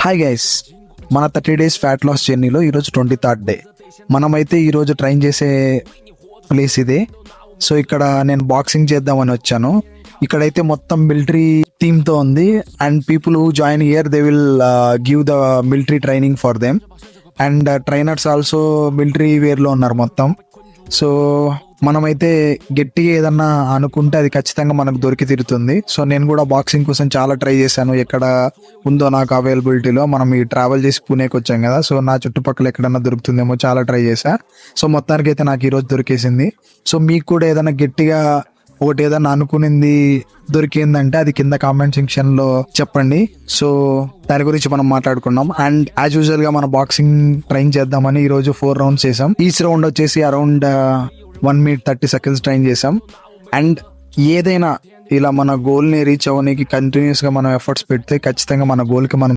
Hi guys, మన 30 days fat loss జర్నీలో ఈరోజు 23rd డే. మనమైతే ఈరోజు ట్రైన్ చేసే ప్లేస్ ఇదే. సో ఇక్కడ నేను బాక్సింగ్ చేద్దామని వచ్చాను. ఇక్కడైతే మొత్తం మిలిటరీ థీమ్తో ఉంది. And people who join here they will give the military training for them. And trainers also military వేర్లో ఉన్నారు మొత్తం. సో మనమైతే గట్టిగా ఏదన్నా అనుకుంటే అది ఖచ్చితంగా మనకు దొరికి తీరుతుంది. సో నేను కూడా బాక్సింగ్ కోసం చాలా ట్రై చేశాను, ఎక్కడ ఉందో నాకు అవైలబిలిటీలో. మనం ఈ ట్రావెల్ చేసి పూణేకి వచ్చాం కదా, సో నా చుట్టుపక్కల ఎక్కడన్నా దొరుకుతుందేమో చాలా ట్రై చేశా. సో మొత్తానికి అయితే నాకు ఈరోజు దొరికేసింది. సో మీకు కూడా ఏదైనా గట్టిగా ఒకటి ఏదన్నా అనుకునింది దొరికిందంటే అది కింద కామెంట్ సెక్షన్లో చెప్పండి. సో దాని గురించి మనం మాట్లాడుకున్నాం. అండ్ యాజ్ యూజువల్ గా మన బాక్సింగ్ ట్రైన్ చేద్దామని ఈరోజు 4 rounds చేసాం. ఈచ్ రౌండ్ వచ్చేసి అరౌండ్ 1 minute 30 seconds ట్రైన్ చేసాం. అండ్ ఏదైనా ఇలా మన గోల్ని రీచ్ అవ్వడానికి కంటిన్యూస్గా మనం ఎఫర్ట్స్ పెడితే ఖచ్చితంగా మన గోల్కి మనం